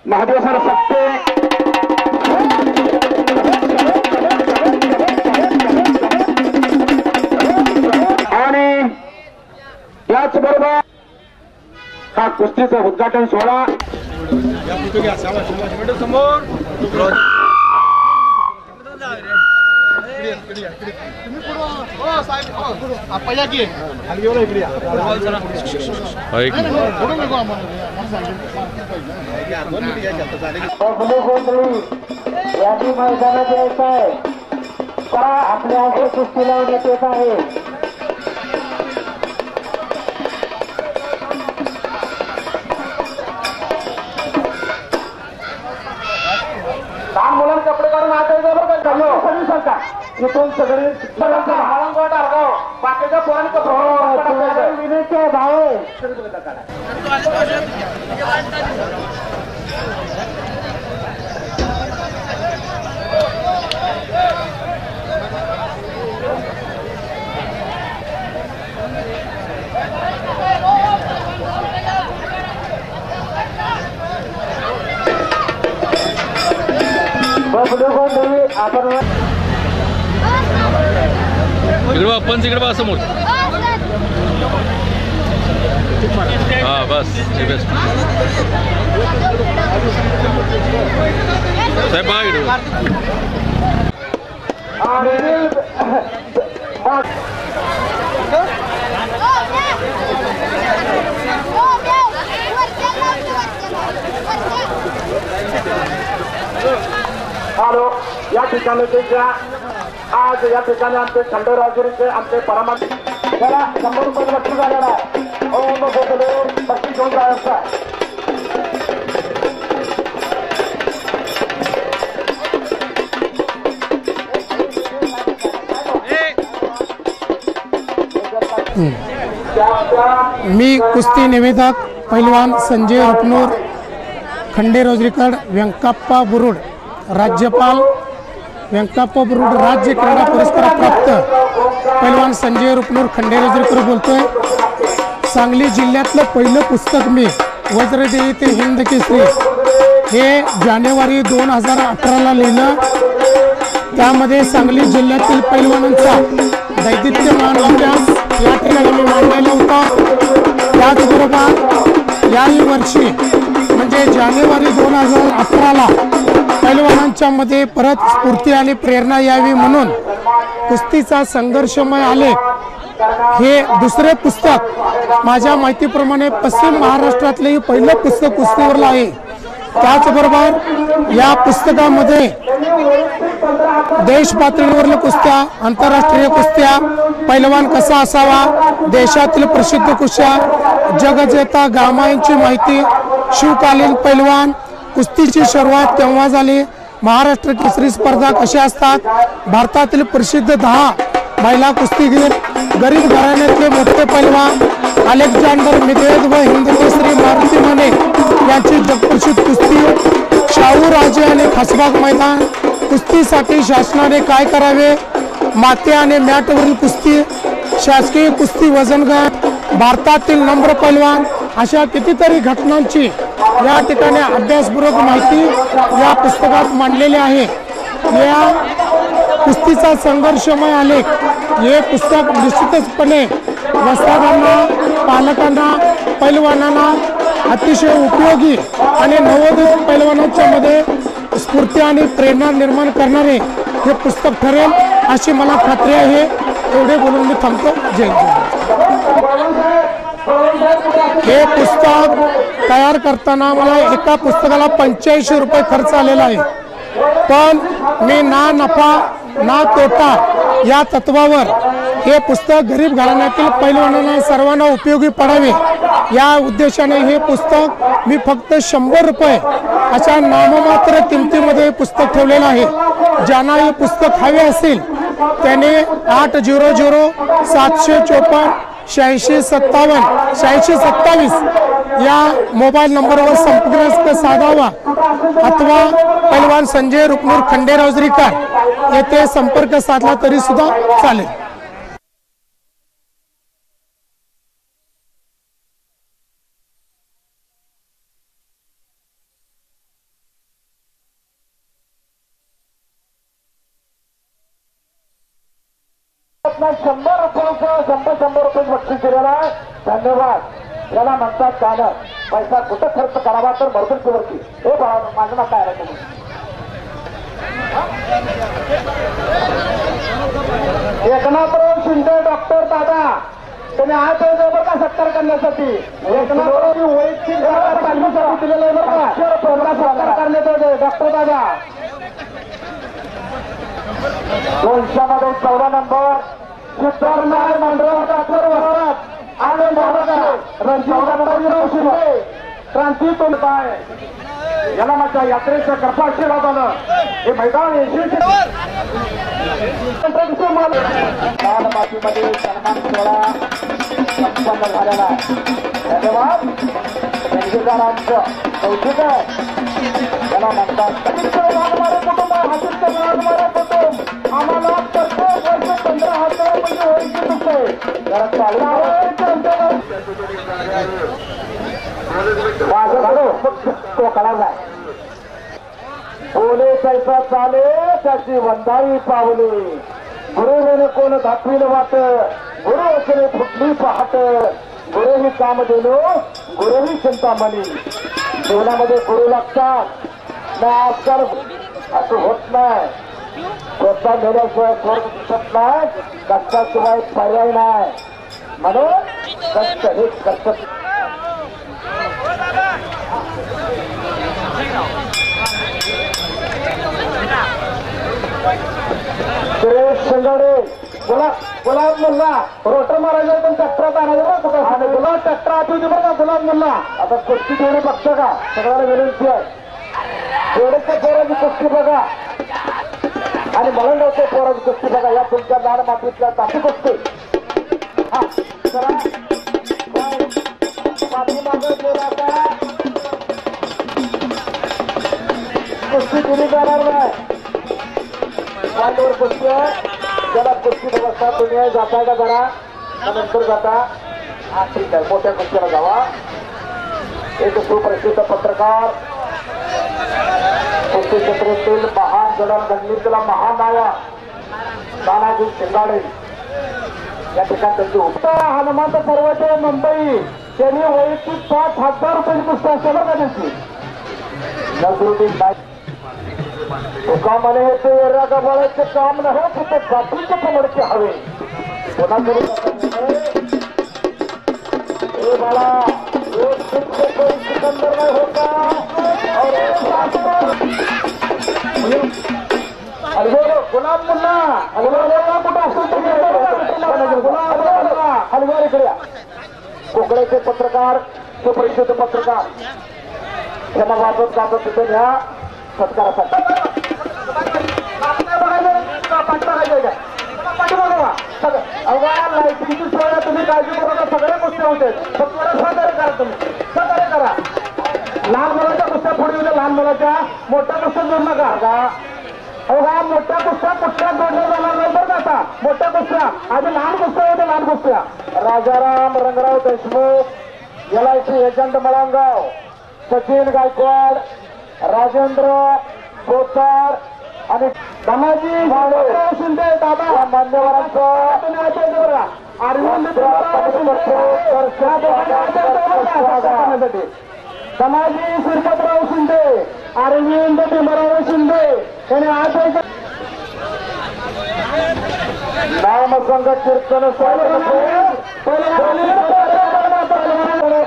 Mahadev sir सत्ते आणि याचबरोबर हा कुस्तीचा उद्घाटन सोहळा समोर याची मैदानात यायचं आहे का आपल्या कुस्ती लावण्यात येत आहे. लहान मुलांना कपडे काढून आतायचं बरं का सगळी सरकार इथून सगळी हळंगोट आरगाव बाकीच्या पोरांचं विनंती आहे भाऊ आपण तिकडे बा समोर हा बस साहेब हॅलो या ठिकाणी आज या ठिकाणी आमचे खंडराजुरीचे आमचे परमात्मा त्याला 100 रुपये बक्षीस झालेला आहे. ओम भोसले बक्षीस घेऊन जायचं आहे. मी कुस्ती निवेदक पैलवान संजय रुपनूर खंडेरोजरीकर व्यंकप्पा बुरुड राज्यपाल व्यंकप्पा बुरुड राज्य क्रीडा पुरस्कार प्राप्त पैलवान संजय रुपनूर खंडेरोजरीकर बोलतोय. सांगली जिल्ह्यातलं पहिलं पुस्तक मी वज्रदेवी ते हिंद केसरी हे जानेवारी 2018ला लिहिलं. त्यामध्ये सांगली जिल्ह्यातील पैलवानांचा दैदिप्यमान इतिहास या ठिकाणी मी मांडलेला होता. त्याचबरोबर याही वर्षी म्हणजे जानेवारी 2018ला पैलवानांच्या मध्ये परत स्फूर्ती आणि प्रेरणा यावी म्हणून कुस्तीचा संघर्षमय आलेख हे दुसरे पुस्तक माझ्या माहितीप्रमाणे पश्चिम महाराष्ट्रातले पहिलं पुस्तक कुस्तीवरलं आहे. त्याचबरोबर या पुस्तकामध्ये देश पातळीवरल्या कुस्त्या, आंतरराष्ट्रीय कुस्त्या, पैलवान कसा असावा, देशातील प्रसिद्ध कुस्त्या, जगजेता गामांची माहिती, शिवकालीन पैलवान, कुस्तीची सुरुवात केव्हा झाली, महाराष्ट्र केसरी स्पर्धा कशा असतात, भारतातील प्रसिद्ध 10 महिला कुस्तीगीर, गरीब घराण्यातले मोठे पैलवान, अलेक्झांडर मिदेद व हिंद केसरी मारुती माने यांची जगप्रसिद्ध कुस्ती, शाहू राजे आणि खासबाग मैदान, कुस्तीसाठी शासनाने काय करावे, माते आणि मॅटवरील कुस्ती, शासकीय कुस्ती वजनगट, भारतातील नम्र पैलवान अशा कितीतरी घटनांची या ठिकाणी अभ्यासपूर्वक माहिती या पुस्तकात मांडलेली आहे. या कुस्तीचा संघर्षमय आलेख हे पुस्तक निश्चितपणे वस्तादांना, पालकांना, पैलवानांना अतिशय उपयोगी आणि नवोदित पैलवानांच्या मध्ये स्फूर्ती आणि प्रेरणा निर्माण करणारे हे पुस्तक ठरेल अशी मला खात्री आहे. एवढे बोलून मी थांबतो. जय हिंद. हे पुस्तक तयार करताना मला एका पुस्तकाला 85 रुपये खर्च आलेला आहे. पण मी ना नफा ना तोटा या तत्वावर हे पुस्तक गरीब घराण्यातील पैलवानांना सर्वांना उपयोगी पडावे या उद्देशाने हे पुस्तक मी फक्त 100 रुपये अशा नाममात्र किमतीमध्ये पुस्तक ठेवलेलं आहे. ज्यांना हे पुस्तक हवे असेल त्याने 800 754 8657 8627 या मोबाईल नंबरवर संपर्क साधावा अथवा पैलवान संजय रुपनूर खंडेरोजरीकर येथे संपर्क साधला तरी सुद्धा चालेल. ना 100 रुपये 100 रुपये बक्षीस दिलेला आहे. धन्यवाद. याला म्हणतात गाणं. पैसा कुठं खर्च करावा तर बरोबरची. हे बाळा माझं नाव काय आहे तुम्ही एकनाथराव शिंदे डॉक्टर दादा तुम्ही आज बरं का सत्कार करण्यासाठी एकनाथराव वैयक्तिक दिलेलं आहे बरं का सत्कार करण्यात येते. डॉक्टर दादा 200मध्ये 14 नंबर सिद्धार्थनारायण मंडळ वरात आनंद रणजितराव शिंदे क्रांती तोंडपाय याला माझ्या यात्रेच्या कृपा आशीर्वादानं हे मैदान मातीमध्ये सन्मान सोहळा संपन्न झालेला आहे. धन्यवाद. रणजितरावांचं कौतुक आहे. याला म्हणतात कुटुंब हातीचे कुटुंब आम्हाला प्रत्येक वर्ष 15,000 रुपये ओळखी चुकते. तो कळाला आहे. बोले कैसा चाले त्याची वंदाई पावले. गुरुने कोण दाखविल वाट गुरु असणे फुटली पहाट. गुरुही काम देलो गुरुही चिंतामणी. जीवनामध्ये गुरु लागतात. आजकाल असं होत नाही. स्वतः गेल्याशिवाय स्वर्ग दिसत नाही. कष्टाशिवाय पर्याय नाही. म्हणून कष्ट हेच कर्तव्य. सुरेश शिंगाडे गुलाब मुल्ला रोटर मारायला पण ट्रॅक्टरात आणायचं कुठं आणि गुलाब ट्रॅक्टर आधी होती बरं का गुलाब मुल्ला. आता कुस्ती ठेवणे बघतं का सगळ्याला विनंती आहे. थोडेसे पोराची कुस्ती बघा आणि मलंगावचे पोराची कुस्ती बघा. या तुमच्या लाड मातीतल्या तापी कुस्ती हा जरा पाठीमागे गेला का कुस्ती दिली जाणार नाही. पाठीवर कुस्ती आहे. ज्याला कुस्ती व्यवस्था तुम्ही जाताय का जरा नंतर जाता. हा ठीक आहे. मोठ्या कुस्तीला जावा. एक सुप्रसिद्ध पत्रकार कुस्ती क्षेत्रातील महान जडणघडणीतला महान नावा तानाजी शिंगाडे या ठिकाणी त्यांची उपता हनुमंत पर्वते मुंबई त्यांनी वैयक्तिक 5,000 रुपयाची कुस्ती असते बरं का त्यांची. नजरुद्दीन कामाने येते एरा गबाळाचे काम नाही तिथे गाठीचे पमडके हवे. पुन्हा करू हे बाळा एक सिकंदर नाही होता. गुलाब मुल्ला कुठं असेल हलवार इकडे कोकणाचे पत्रकार सुप्रसिद्ध पत्रकार त्यांना वाजत गाजत तिथे घ्या सत्कारासाठी. लाईटिंगची सोय तुम्ही काळजी करू नका. सगळ्या कुस्त्या होते. फक्त सहकार्य करा. तुम्ही सहकार्य करा. लहान मुलाच्या कुस्त्या पुढे होत्या. लहान मुलाच्या मोठ्या कुस्त्या जोड नका. अवघा मोठ्या कुस्त्या कुस्त्या जोडल्या जाणार नाही बरं का. आता मोठ्या कुस्त्या आधी लहान कुस्त्या होत्या. लहान कुस्त्या राजाराम रंगराव देशमुख LIC एजंट मळंगाव सचिन गायकवाड राजेंद्र कोतार आणि धनाजी शिंदे दादा मान्यवरांचं अरविंद धनाजी श्रीपतराव शिंदे अरविंद भीमराव शिंदे यांनी आज नामसंग कीर्तन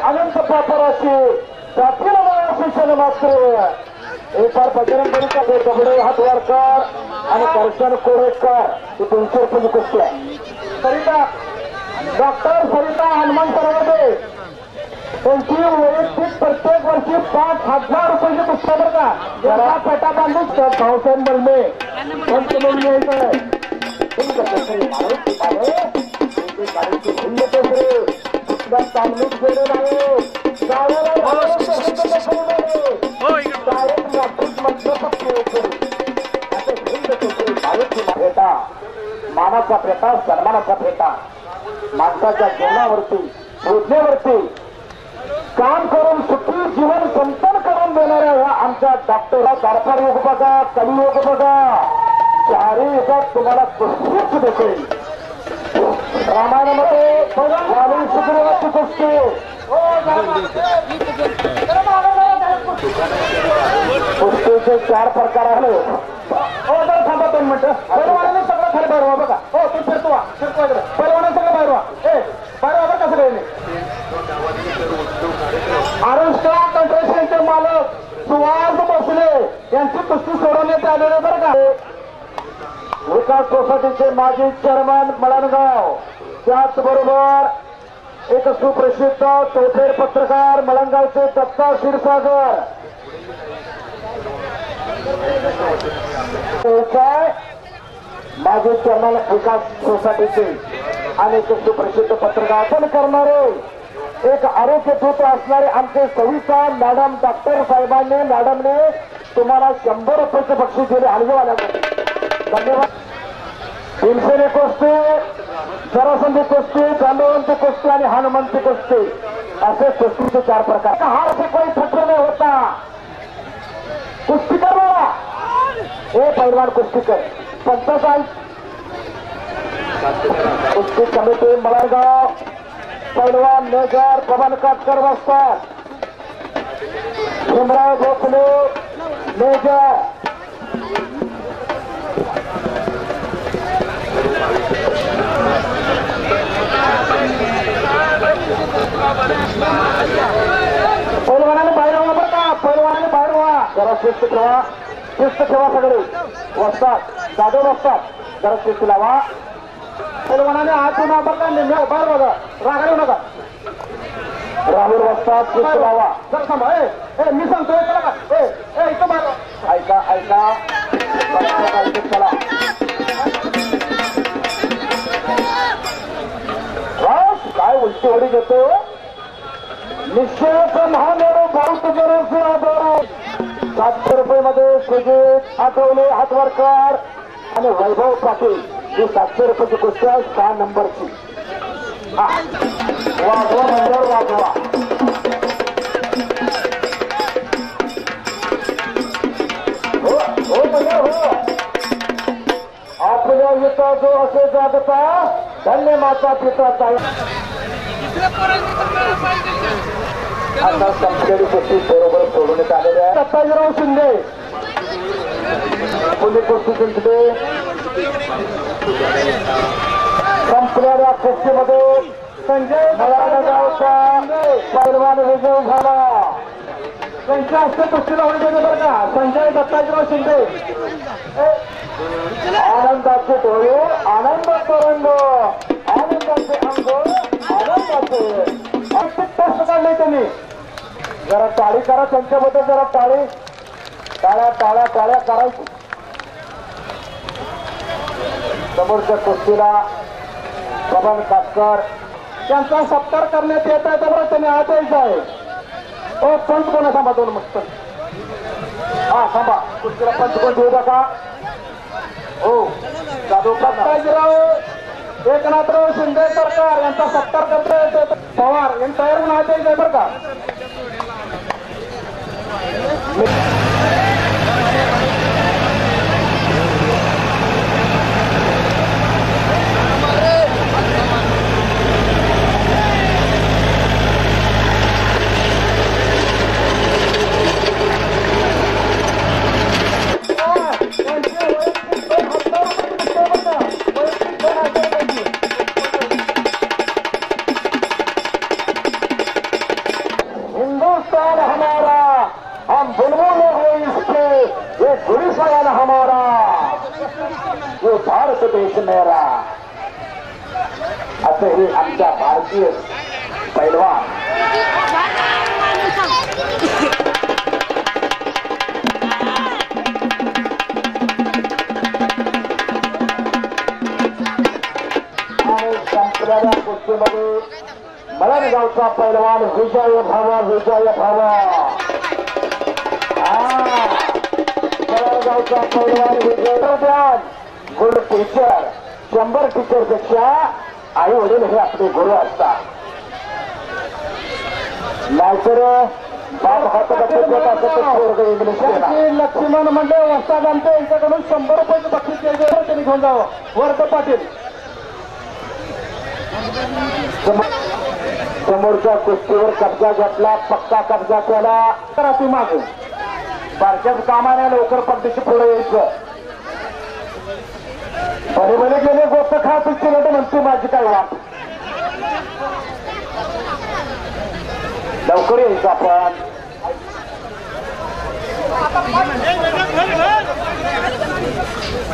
अनंत पापराशी शिक्षण मात्र एक बार बजरंगबलीचा दगडे हातवारकर आणि दर्शन कोरेकर ही 200 रुपये कुस्ती आहे. सरिता डॉक्टर सरिता हनुमान सर्वदे त्यांची वैयक्तिक प्रत्येक वर्षी 5,000 रुपयाची कुस्ती बरं का. जरा पेटा बांधून भाऊसाहेब बलमे पण तुम्ही यायचं चांगलीच गेलेलं आहे. भेटा मानाचा भेटा सन्मानाचा भेटा माणसाच्या जीवनावरती योजनेवरती काम करून सुखी जीवन संपन्न करून देणाऱ्या ह्या आमच्या डॉक्टर दारपार योग बघा कलियोग बघा चारही युगात तुम्हाला कुस्तीच देतील. रामायणामध्ये वाली सुग्रीवाची कुस्ती कुस्तीचे 4 प्रकार आले. हो जरा थांबा 2 मिनिटं. पैलवानाने सगळं खाली बाहेर व्हा बघा. हो तू फिरतो पैलवानाने सगळं बाहेर व्हा. बाहेर व्हा बरं कसं काही आरुष्का कंट्रेशनचे मालक सुहास भोसले यांची कुस्ती सोडवण्यात आलेले बरं का. विकास सोसायटीचे माजी चेअरमन मळणगाव, त्याचबरोबर एक सुप्रसिद्ध तोफेर पत्रकार मळणगावचे दत्ता क्षीरसागर, माजी चेअरमन विकास सोसायटीचे आणि एक सुप्रसिद्ध पत्रकार पण करणारे एक आरोग्यपूत असणारे आमचे सविता मॅडम डॉक्टर साहेबांनी मॅडमने तुम्हाला 100 रुपयाचे बक्षीस दिले हलगेवाल्याकडे. धन्यवाद. भीमसेनी कुस्ती, जरासंधी कुस्ती, जांभवंती कुस्ती आणि हनुमंती कुस्ती असे कुस्तीचे 4 प्रकार. हार से कोई फटर नहीं होता. कुस्ती कर बाबा. हे पैलवान कुस्तीकर पंचसाल कुस्ती कमिटी मळणगाव पैलवान मेजर पवन काटकर बसतात. भीमराव भोसले मेजर, पैलवानाने बाहेर व्हा बरं का. पैलवानाने बाहेर व्हा. जरा शिस्त ठेवा, शिस्त ठेवा. सगळे वसतात जाधव बसतात. जरा शिस्त लावा. पैलवानाने हात पुन्हा बरं का. निम्या बाहेर बघा. रागावू नका. राहुल बसतात. शिस्त लावा. जर थांबा. मी सांगतोय चला का. इथं बाहेर ऐका ऐका. चला काय उलटी होडी घेतो. निश्चयच महामेरू बहुत जरूर आदरू. 700 रुपये सुजित आठवले हातवरकर आणि वैभव पाटील ही 700 रुपयाची कुस्ती आहे 6 नंबरची. वाजवा म्हणजे वाजवा. हो म्हणजे हो. आपल्या इथं जो असे जागता धन्य माता पिता आता संपलेली कुस्ती बरोबर सोडवण्यात आलेल्या आहे. दत्ताजीराव शिंदे पुणे कुस्ती जिंकले. संपलेल्या कुस्तीमध्ये संजय मळणगावचा पैलवान विजय झाला. त्यांच्या हस्ते कुस्ती लावली गेली बरं का. संजय दत्ताजीराव शिंदे. आनंदाचे डोळे, आनंद तरंग, आनंदाचे अंग, आनंदाचे कष्ट काढले त्यांनी. जरा टाळी करा त्यांच्याबद्दल. जरा टाळी. टाळ्या टाळ्या टाळ्या करायची. समोरच्या कुस्तीला पवन काटकर त्यांचा सत्कार करण्यात येत आहे. त्यामुळे त्यांनी आत यायचं आहे. ओ पंच कोणा थांबा 2 मस्त. हा थांबा. कुस्तीला पंच कोण देऊ नका. हो जाधव दत्ताजीराव एकनाथराव शिंदे सरकार यांचा सत्कार करतोय. पवार यांनी तयार होऊन आत यायचं आहे बरं का. हिंदुस्तान हमारा, हम बुलबुल हो इसके, ये गुलिस्तान हमारा, ये भारत देश मेरा. असे हे आमच्या भारतीय पैलवान. आणि संपलेल्या कुस्तीमध्ये मळणगावचा पैलवान विजय भावा, विजय भावा. मळणगावचा पैलवान विजय गुरु टीचर. 100 टीचर पेक्षा आई वडील हे आपले गुरु असतात. नाहीतर लक्ष्मण म्हणजे वस्ताद आमच्या यांच्याकडून 100 रुपयाचं बक्षीस त्यांनी घेऊन जावं. वर्ध पाटील समोरच्या कुस्तीवर कब्जा घेतला, पक्का कब्जा केला तर अति मागे बारक्याच कामाने लवकर पद्धतीची पुढे यायचं. बरे गेले गोष्ट खा पिच्छे म्हणते माझी काय वाट. लवकर यायचं आपण.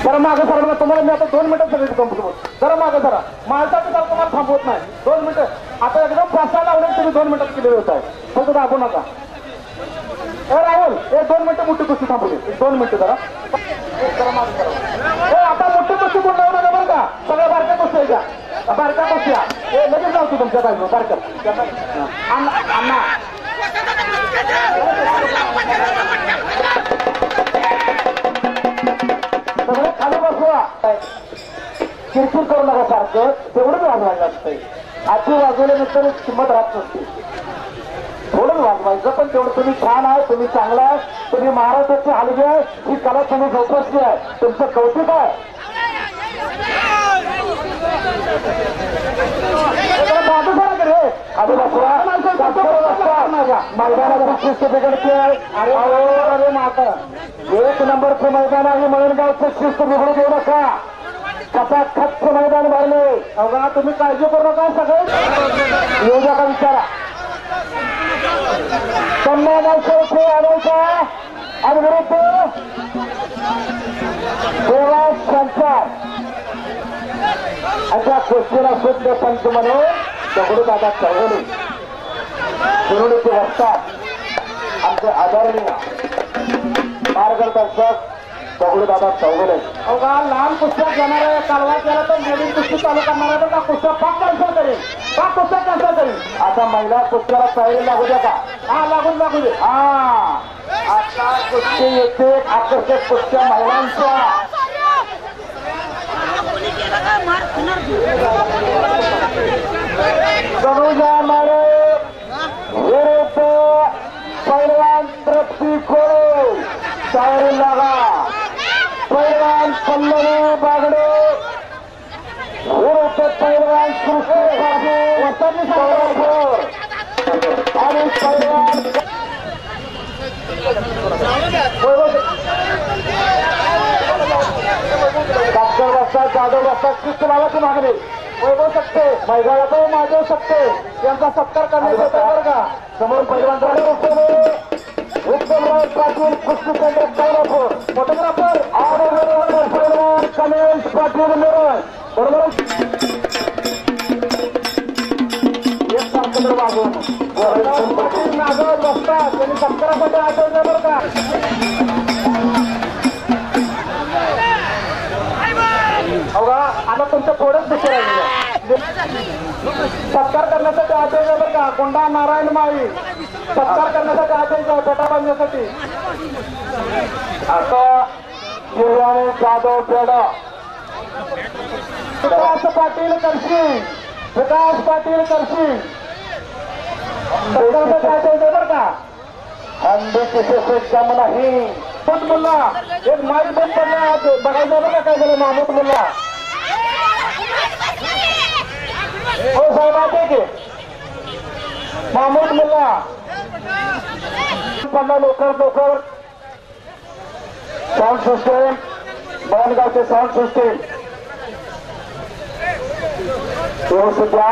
जरा मागे सर तुम्हाला मी आता 2 मिनिटात सगळे कंपनी जरा मागे जरा माझ्यासाठी जरा तुम्हाला थांबवत नाही. 2 मिनिटं आता एकदम फासा लावले तुम्ही 2 मिनिटात केलेले होत आहे. फक्त दाबू नका. राहुल 2 मिनिटं मोठी कुस्ती थांबवली. 2 मिनिटं जरा मागे करा. आता मोठी कुस्ती कोण लावू नका बरं का. सगळ्या बारक्या कुस्ती यायच्या बारक्या कुस्त्या लगेच जाऊ तुमच्या बाजू बारक्या अण्णा सगळं खाली बसवा. किरकिर करू नका सारखं तेवढंच वाजवायला लागतंय. आधी वाजवल्यानंतर किंमत राहत नसते. थोडंच वाजवायचं पण तेवढं तुम्ही छान आहे, तुम्ही चांगला आहे, तुम्ही महाराष्ट्राची हलगी आहे, ही कला तुम्ही जोपासली आहे, तुमचं कौतुक आहे. मैदानाची शिस्त बिघडते. अरे माता 1 नंबरचं मैदान आहे मळणगावचं. शिस्त बिघडू देऊ नका. कसा खच्च मैदान भरले. अवघा तुम्ही काळजी करू नका. सगळे योजना विचारा. संमेलनाचे आणायचा आणि विरुद्ध देवा संचार अशा कुस्तीला शुद्ध पंच म्हणून दगडूदादा चौगुले शिरोडीचे वस्तात आमचे आदरणीय मार्गदर्शक दगडूदादा चौगुले. अवघा लहान कुस्त्या घेणार आहे. कालवा केला तर नवीन कुस्ती चालू करणार आहे. का कुस्त्या पाक कॅन्सल करेल. का कुस्त्या कॅन्सल करेल. आता महिला कुस्त्याला तयारी लागू द्या का. हा लागू दे. हा आता कुस्ती येते आकर्षक कुस्त्या महिलांच्या. तनुजा मारे विरुद्ध पैलवान तृप्ती खोळे. तयारी लागा. पैलवान पल्लवी बागडे विरुद्ध पैलवान कृष्ण आणि पैलवान डॉक्टर बसतात जाधव बसतात. शिस्त लावायची मागणी वैभव शकते मैदानाचा माधव शकते यांचा सत्कार करण्यात येतो बरं का. समोर पैलवान उत्तमराव पाटील कुस्ती केंद्र कोल्हापूर फोटोग्राफर आणि कमलेश पाटील मिरज बरोबर एक तारखेला वाजवून नागव बसतात. त्यांनी सत्कारासाठी आठवलं बरं का. अवघा आता तुमचं थोडंच दुसरं राहिलं. सत्कार करण्यासाठी आठवलं बरं का. कोंडा नारायण माळी सत्कार करण्यासाठी आठवलं फेटा बांधण्यासाठी. आता शिवराणे जाधव पेडा विकास पाटील करशी सत्कारासाठी आठवलं बरं का. अंडी किसे जमला ही महमूद मुल्ला एक माईक बंद पडला. बघायचं बरं का काय झालं. महमूद मुल्ला हो साहेब आते की महमूद मुल्ला पडला. लवकर साऊंड सिस्टीम बळणगावचे साऊंड सिस्टीम व्यवस्थित द्या.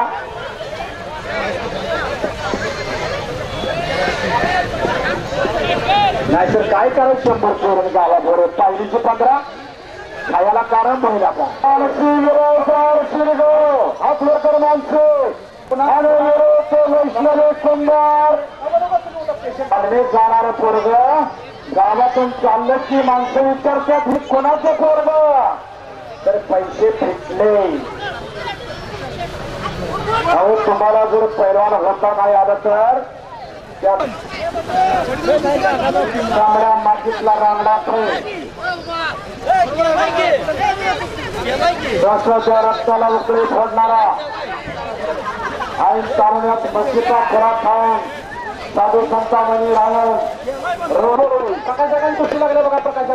नाहीतर काय करायचं 100 चोरून गावाबरोबर पाहिलीची 15 खायला कारण महिला आपलं तर माणसं वैष्णवी सुंदर जाणार पोरग गावातून चाललं की माणसं विचारतात हे कोणाचं पोरग. तर पैसे फिटले. अहो तुम्हाला जर पैलवान होता नाही आलं तर तांबड्या मातीतला रांगडा रसाच्या रक्ताला उकळी फोडणारा ऐन तारुण्यात मस्तीचा खोरा खाऊन साधू संतांनी राहून सकाळी कुस्ती लागले बघा. प्रकाश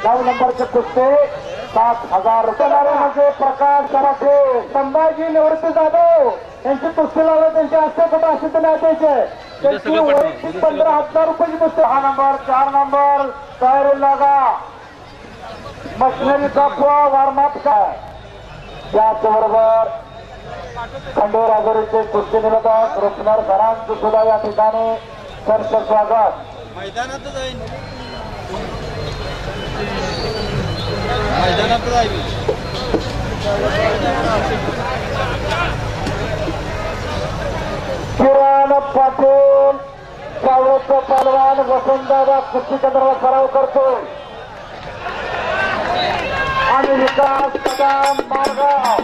9 नंबरचे कुस्ते 7,000 रुपये. म्हणजे प्रकाश कराटे, संभाजी निवृत्ती जाधव यांची कुस्ती लावलं. त्यांच्या हस्ते कुठं असेल तर नाही द्यायचे. त्यांची वैयक्तिक 15,000 रुपयाची कुस्ती. 6 नंबर 4 नंबर तयारी लागा. मशिनरी दाखवा वॉर्मअप काय. त्याचबरोबर खंडेराजुरीचे कुस्ती निवेदक रुपनर सरांचं सुद्धा या ठिकाणी सर्च स्वागत. मैदानात जाईल मैदानात जाईल. किरण पाटील सावळचा पहलवान वसंतदादा कुस्ती केंद्राला सराव करतोय आणि विकास कदम मारगाव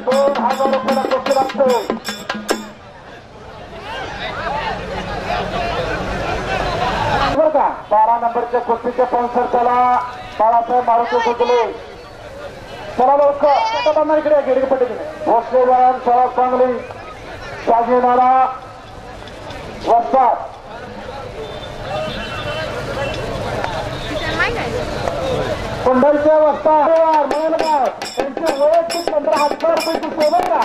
2,000 रुपयाला कुस्ती लागतोय. बरं का 12 नंबरच्या कुस्तीचे स्पॉन्सर त्याला बाळासाहेब मारुती गुजले. चला लवकर इकडे गिरगी पट्टीकडे भोसले जवान शाळा सांगली शाजी नाला वस्तात. कुंडलच्या वस्तात म्हणून त्यांचे वैयक्तिक 15,000 रुपये सेवा का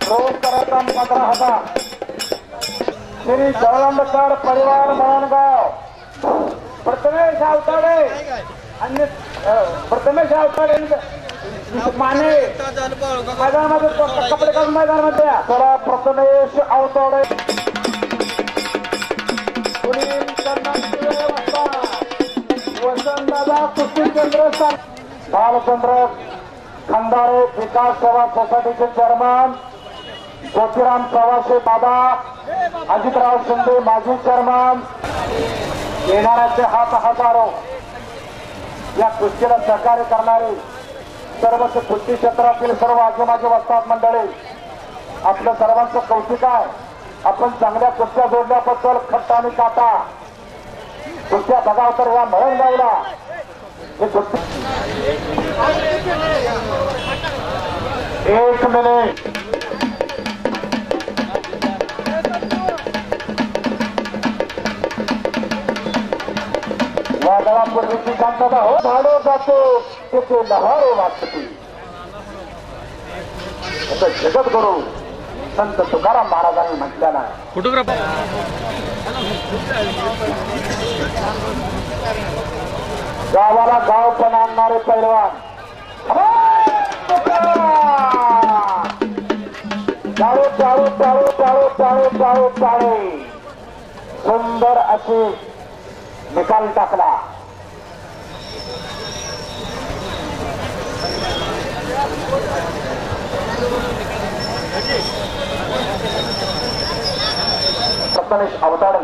रोज करायचा 15,000. श्री जवळंबकर परिवार मोहनगाव प्रथमेश आवताडे आणि प्रथमेश आवताडे माने मैदानामध्ये कपडे काढून मैदानामध्ये चला. प्रथमेश आवताडे वसंतदादा कुस्ती केंद्र बालचंद्र खंदारे विकास सेवा सोसायटीचे चेअरमन ज्योतिराम प्रवासी दादा अजितराव शिंदे माजी चेअरमन. येणाऱ्याचे हजारो या कुस्तीला सहकार्य करणारे सर्व कुस्ती क्षेत्रातील सर्व आजूबाजू वस्तात मंडळी आपल्या सर्वांचं कौतुक आहे. आपण चांगल्या कुस्त्या जोडल्याबद्दल खट्टा आणि काटा कुस्त्या बघाव तर या मळण गावला हे कुस्ती 1 मिनिट. वादळापूर्वीची शांतता हो झाडो जातो तिथे लहारो वाचते. जगत गुरु संत तुकाराम महाराजांनी म्हटलेला आहे. फोटोग्राफर गावाला गाव पण आणणारे पैलवान टाळू टाळू टाळू टाळू टाळू टाळू टाळे सुंदर अशी निकाल टाकला. सत्तानीश अवताडे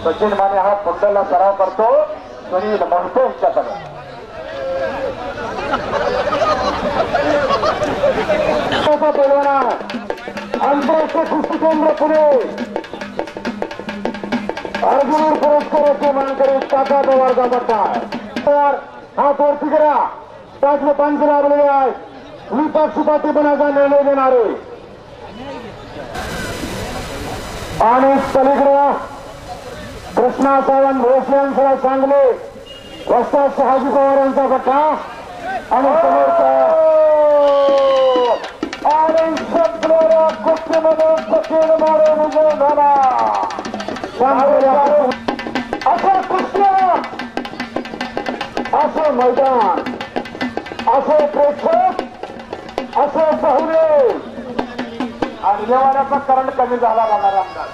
सचिन माने हा कुंडलला सराव करतो. सुनील मोहिते यांच्याकडे पैलवाना आंतरराष्ट्रीय कुस्ती केंद्र पुणे अर्जुन पुरस्काराचे मानकरी टाटा वर्गा पडतात. हात वरती करा. त्यातले पंच लाभलेले आहेत. विपक्षपाती बनाचा निर्णय देणारे आणि पलीकडे कृष्णा सावंत भोसल्यांसह चांगले वस्ताद शहाजी पवार यांचा पट्टा आणि आणि सगळ्या कुस्तीमध्ये सचिन मारे विजय झाला. असं कुस्त्या असं मैदान असे प्रेक्षक असे पाहुणे आणि जेवणाचा करंट कमी झाला लागणार आमदार.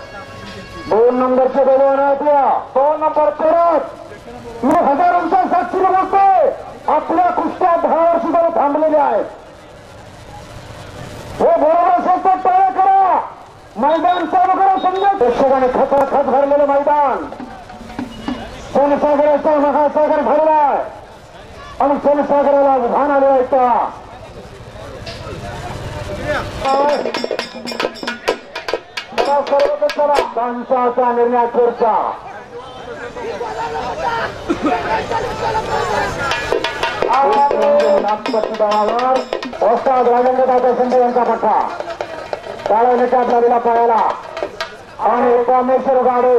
2 नंबरचे पैलवान आहेत. 2 नंबर परत मी हजारांचा साक्षीने बोलतोय. आपल्या कुस्त्या 10 वर्ष जरा थांबलेल्या आहेत. हे बरोबर असेल तर टाळ्या करा. मैदान चालू करा. समजा प्रेक्षकाने खचाखच भरलेलं मैदान. सोनसागराचा महासागर भरलाय आणि सोनसागराला उभान आले आहेत. त्यांचा निर्णय चर्चा नागपट्टीवर वस्ताद राजेंद्र दादा शिंदे यांचा पट्टा काळा नेत्या आपला दिला पळायला आणि रामेश्वर गाडे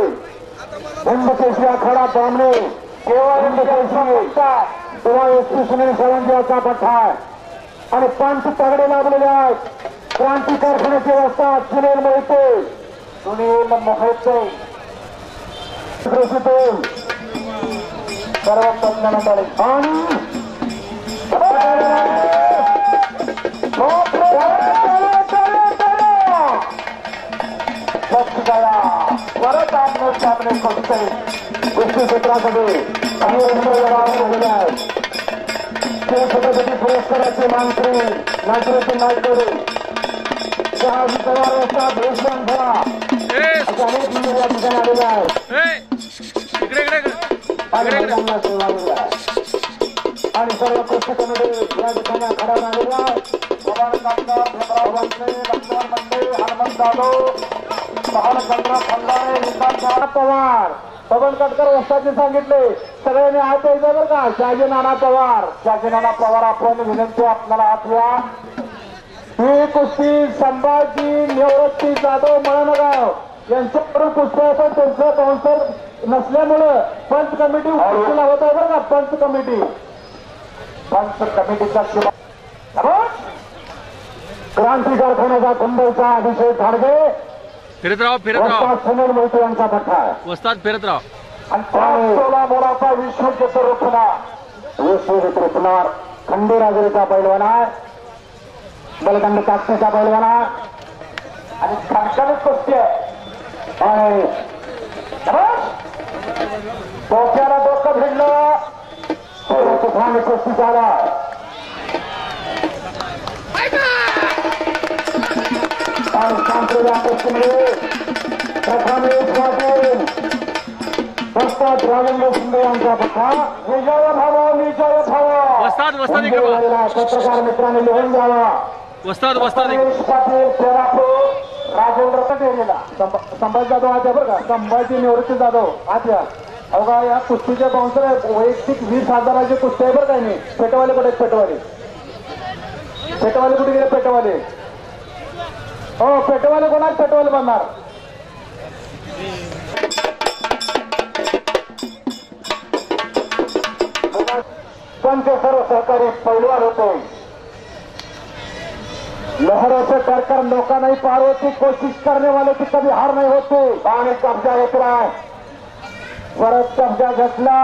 हिंद केसरी आखाडा बामणे केवळ हिंद केसरी तेव्हा एसपी सुनील सावंतचा पट्टा आहे आणि पंच तगडे लागलेले आहेत. क्रांती कारखान्याचे व्यवस्था सुनील मोहिते सर्व तज्ञात आले आणि परत आपले कुस्ती क्षेत्रामध्ये पुरस्काराचे मानकरी नागरिक नायकडे शहाजी पवार यांचा भेषण झाला अशा अनेक मुलं या ठिकाणी आलेले आहेत आणि सर्व कुस्ती कमिटी या ठिकाणी आखाड्यावर आलेला आहे. लक्ष्मण मंडे हनुमंत जाधव महालचंद्र खंडारे निकाल पवार पवन कटकर वस्तादने सांगितले सगळ्यांनी हात यायचं बरं का. शहाजी नाना पवार आपण विनंती आपल्याला हात घ्या. ही कुस्ती संभाजी निवृत्ती जाधव मळणगाव यांच्याकडून कुस्ती आहे पण त्यांचं बाउन्सर नसल्यामुळं पंच कमिटी लावत आहे बरं का. पंच कमिटीचा क्रांती कारखान्याचा कुंभलचा अभिषेक धाडगे फिरत राहा सुनील मोहिते यांचा पट्टा आहे. वस्ताद फिरत राहा आणि मोलाचा विश्वजित रुपणार खंडेराजरीचा पैलवान आहे. बलदंड कापण्याचा पैलवान आहे आणि खणखणीत कुस्ती आहे आणि डोक्याला डोकं भिडलं तुफान कुस्ती झाला. सांप्रदाय कुस्तीमध्ये प्रथम एक वाटेल वस्ताद राजेंद्र शिंदे यांचा पट्टा. विजय भावा पत्रकार मित्रांनी लिहून जावा. वस्ताद पाटील पेरापूर राजेंद्र कटेरीला संभाजी जाधव आज बरं का. संभाजी निवृत्ती जाधव आज या अवघा या कुस्तीचे बाउन्सर वैयक्तिक 20,000ची कुस्ती आहे बरं काय नाही. पेटवाले कुठे पेटवाले कुठे गेले पेटवाले. हो पेटवाले कोणाच पेटवाले बनणार. पंच सर्व सहकारी पैलवान होते. लहरों से डरकर नौका नहीं पार होती, कोशिश करने वाले की कभी हार नहीं होती. पाणी कब्जा घेतला परत कब्जा घेतला.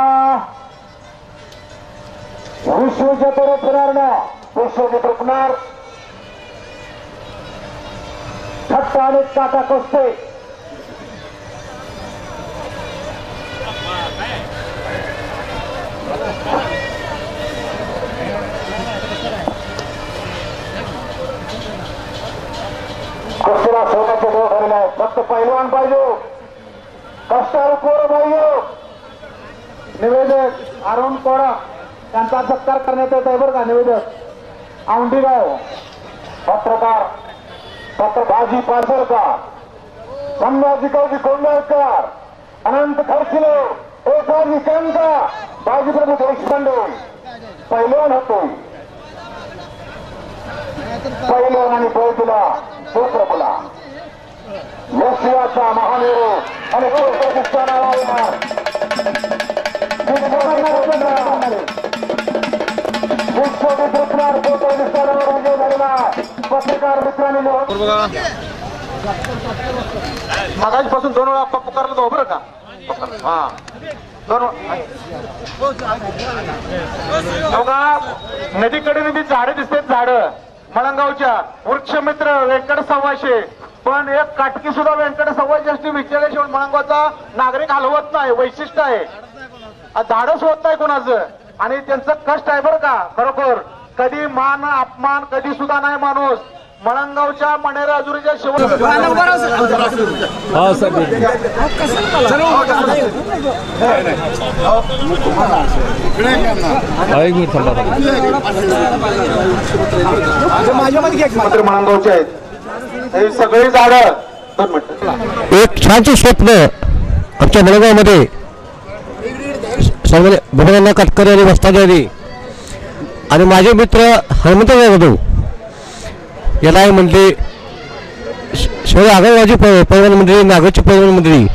विश्वजित रुपणार ना विश्वजित रुपणार थट्टा आणि काटा कुस्ती. कुस्तीला सोन्याचे डोळ भरले आहेत. फक्त पैलवान पाहिजे कष्टाळू पोरं पाहिजे. निवेदक अरुण कोडा त्यांचा सत्कार करण्यात येत आहे बरं का. निवेदक औंढीगाव पत्रकार भाजी पासरकर संभाजी कवजी कोंडळकर अनंत खर्चिले एकाजी कंका बाजीप्रभू देशपांडे पैलवान होते. पैलवान आणि पैलला प्रभूला यशियाचा महामेरू आणि पत्रकार मित्रांनी मागापासून 2 वेळा पुकारला तो बरं का. हा 2 नदीकडे नदी झाडं दिसते. झाडं मळंगावच्या वृक्षमित्र व्यंकट सव्वाशे पण एक काटकी सुद्धा व्यंकट सव्वाशे असते विचारल्याशिवाय मळंगावचा नागरिक हलवत नाही. वैशिष्ट्य आहे धाडस होत नाही कोणाचं आणि त्यांचं कष्ट आहे बरं का. खरोखर कधी मान अपमान कधी सुद्धा नाही माणूस. मळंगावच्या मणेर अजुरीच्या शिव मळंगावचे आहेत हे सगळी झाडं. एक छानचे स्वप्न आमच्या मळंगावमध्ये सर्व भगवान कटकरी आणि वस्ताद आणि माझे मित्र हनुमंत जाधव याला म्हणले शहर आगळवाजी पैलवान मंडळी नागरची पैलवान मंडळी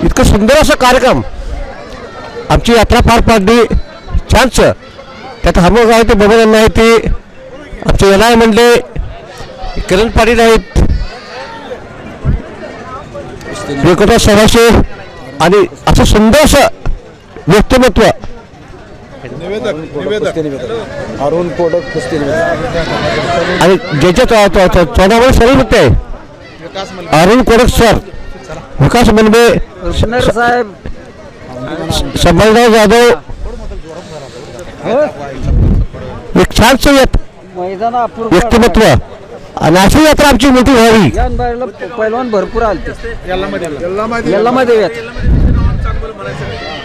इतकं सुंदर असा कार्यक्रम आमची यात्रा पार पाडली छानच. त्यात हमोग आहे ते बबन आहे ते आमचे एनआय म्हणले किरण पाटील आहेत एकता सभाशे आणि असं सुंदर असं व्यक्तिमत्व अरुण कोडक कुस्ती आणि ज्याच्या तोंडावर सरळ होते आहे अरुण कोडक सर, विकास मनबे साहेब, संभाजीराव जाधव एक छानसं व्यक्तिमत्व आणि अशी यात्रा आमची मोठी व्हावी. पैलवान भरपूर आलते.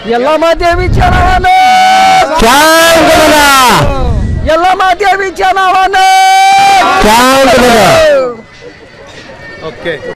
यल्लामादेवीच्या नावानं यल्लामादेवीच्या नावानं ओके.